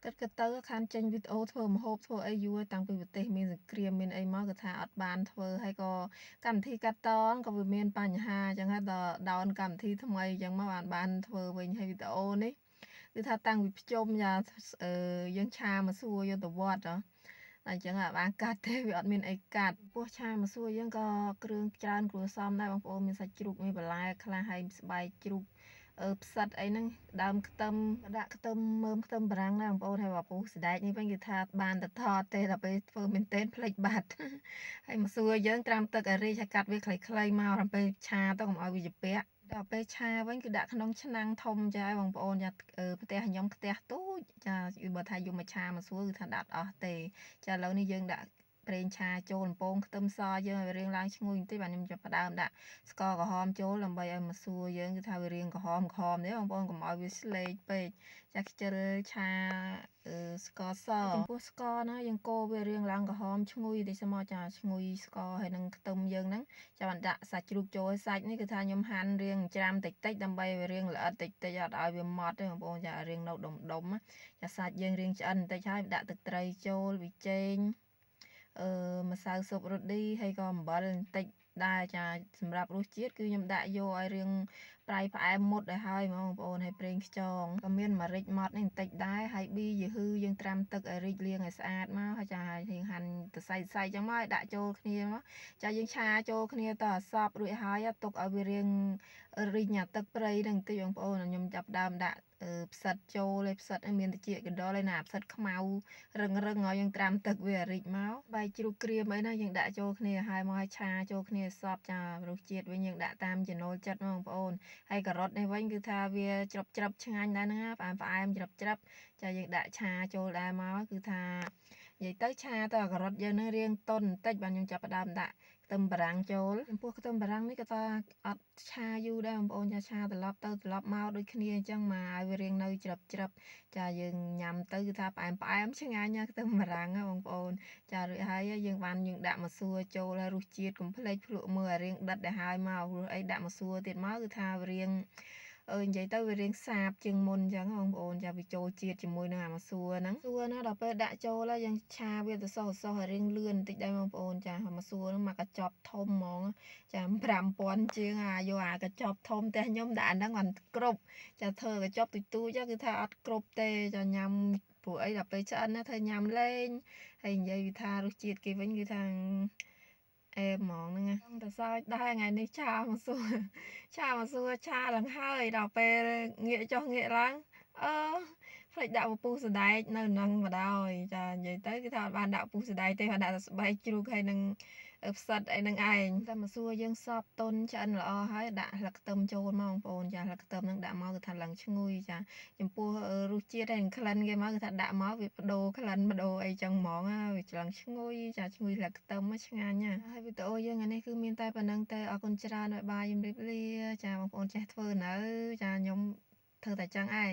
គិតទៅខានចេញវីដេអូធ្វើម្ហូបធ្វើអីយូរតាំងពីប្រទេសមានសង្គ្រាមមានអីមកគឺថាអត់បានធ្វើហើយក៏កម្មវិធីកាត់តក៏វាមានបញ្ហាអញ្ចឹងហើយដល់ដោនកម្មវិធីថ្មីអញ្ចឹងមកបានធ្វើវិញហើយវីដេអូនេះគឺថាតាំងពីភ្ជុំយ៉ាយើងឆាមកសួរយកទៅវត្តអញ្ចឹងបានកាត់ទេវាអត់មានអីកាត់ពោះឆាមកសួរយើងក៏គ្រឿងច្រើនគ្រួសមដែរបងប្អូនមានសាច់ជ្រូកមានបន្លែខ្លះហើយស្បែកជ្រូកផ្សិតអីហ្នឹងដើមខ្ទឹមដាក់ខ្ទឹមមើមខ្ទឹមបារាំងណាបងប្អូនហើយបើពុះសណ្ដែកនេះវិញគឺថាបានតែថតទេដល់ពេលធ្វើមែនទែនភ្លេចបាត់ហើយមកសួរយើងត្រាំទឹកឲ្យរីកហើយកាត់វាខ្លីៗមកដល់ពេលឆាទៅកុំឲ្យវាជាពាក់ដល់ពេលឆាវិញគឺដាក់ក្នុងឆ្នាំងធំចាបងប្អូនចាផ្ទះខ្ញុំផ្ទះទូចចាបើថាយកមកឆាមកសួរគឺថាដាក់អស់ទេចាឥឡូវនេះយើងដាក់ប្រេងឆាចូលបំពងខ្ទឹមសយើងឲ្យរៀងឡើងឈ្ងុយបន្តិចបាទខ្ញុំចាប់ផ្ដើមដាក់ស្ករក្រហមចូលដើម្បីឲ្យមកសួរយើងគឺថាវារៀងក្រហមទេបងប្អូនកុំឲ្យវាស្លេកពេកចាខ្ជិលឆាស្ករសចំពោះស្ករណាយើងកូរវារៀងឡើងក្រហមឈ្ងុយតិចមកចាឈ្ងុយស្ករហើយនឹងខ្ទឹមយើងហ្នឹងចាំបានដាក់សាច់ជ្រូកចូលសាច់នេះគឺថាខ្ញុំហាន់រៀងច្រាំតិចដើម្បីវារៀងល្អិតតិចអត់ឲ្យវាម៉ត់ទេបងប្អូនចារៀងនៅដុំចាសាច់យើងរៀងឆ្អិនបន្តិចហើយដាក់ទឹកត្រីចូលប៊ីចេងម្សៅស៊ុបរ៉ូឌីហើយក៏អំបិលបន្តិចដែរចាសម្រាប់រសជាតិគឺខ្ញុំដាក់យកឲ្យរៀងប្រៃផ្អែមមុតឲ្យហើយបងប្អូនហើយប្រេងខ្យងក៏មានម្រេចម៉ត់នេះបន្តិចដែរហើយប៊ីយឺហ៊ឺយើងត្រាំទឹកឲ្យរីកលាងឲ្យស្អាតមកហើយចាយើងហាន់ទៅសៃចឹងមកឲ្យដាក់ចូលគ្នាមកចាយើងឆាចូលគ្នាទៅឲ្យសព្វរួចហើយទុកឲ្យវារៀងរីងទឹកប្រៃហ្នឹងបន្តិចបងប្អូនខ្ញុំចាប់ដើមដាក់ផ្សិតចូលឯផ្សិតមានតិចកណ្ដុរឯណាផ្សិតខ្មៅរឹងឲ្យយើងត្រាំទឹកវារីកមកបាយជ្រូកក្រៀមអីណាយើងដាក់ចូលគ្នាហើយមកឲ្យឆាចូលគ្នាសព្វចារសជាតិវិញយើងដាក់តាមចំណូលចិត្តបងប្អូនហើយការ៉ុតនេះវិញគឺថាវាច្របឆ្ងាញ់ដែរហ្នឹងផ្អែមច្របចាយើងដាក់ឆាចូលដែរមកគឺថានិយាយទៅឆាទៅការ៉ុតយើងនឹងរៀងទន់បន្តិចបាទខ្ញុំចាប់ផ្ដើមដាក់ខ្ទឹមបារាំងចូលចំពោះខ្ទឹមបារាំងនេះក៏ថាអត់ឆាយូរដែរបងប្អូនចាឆាត្រឡប់ទៅត្រឡប់មកដូចគ្នាអញ្ចឹងមកឲ្យវារៀងនៅច្របចាយើងញ៉ាំទៅគឺថាផ្អែមឆ្ងាញ់ណាខ្ទឹមបារាំងបងប្អូនចារួចហើយយើងដាក់មកសួរចូលហើយរសជាតិកុំភ្លេចភ្លក់មើលឲ្យរៀងដិតឲ្យហើយមកព្រោះអីដាក់មកសួរទៀតមកគឺថាវារៀងនិយាយទៅវារៀងសាបជាងមុនអញ្ចឹងបងប្អូនចាវាចូលជាតិជាមួយនឹងអាមកសួរហ្នឹងសួរណាដល់ពេលដាក់ចូលហើយយើងឆាវាទៅសោះឲ្យរៀងលឿនបន្តិចដែរបងប្អូនចាមកសួរហ្នឹងមកកញ្ចប់ធំហ្មងចា5000ជាងយកអាកញ្ចប់ធំតែខ្ញុំដាក់អាហ្នឹងអត់គ្រប់ចាធ្វើកញ្ចប់ទូចគឺថាអត់គ្រប់ទេចាញ៉ាំព្រោះអីដល់ពេលឆ្អិនណាធ្វើញ៉ាំលេងហើយនិយាយថារសជាតិគេវិញគឺថាអែមហ្មងហ្នឹងតែសើចដែរថ្ងៃនេះឆាមកសួរឆាឡើងហើយដល់ពេលងាកចុះងាកឡើងភ្លេចដាក់ពពុះសណ្ដែកនៅនឹងមកដោយចានិយាយទៅគឺថាអត់បានដាក់ពពុះសណ្ដែកទេបានដាក់តែស្បែកជ្រូកហើយនឹងផ្សិតអីនឹងឯងតែមកសួរយើងសពតុនឆ្អិនល្អហើយដាក់ស្លឹកខ្ទឹមចូលមកបងប្អូនចាស្លឹកខ្ទឹមហ្នឹងដាក់មកគឺថាឡើងឈ្ងុយចាចំពោះរសជាតិហើយក្លិនគេមកគឺថាដាក់មកវាបដូរក្លិនបដូរអីចឹងហ្មងវាឡើងឈ្ងុយចាឈ្ងុយស្លឹកខ្ទឹមឆ្ងាញ់ហើយវីដេអូយើងថ្ងៃនេះគឺមានតែប៉ុណ្្នឹងទេអរគុណច្រើនបាយជម្រាបលាចាបងប្អូនចេះធ្វើនៅចាខ្ញុំធ្វើតែចឹងឯង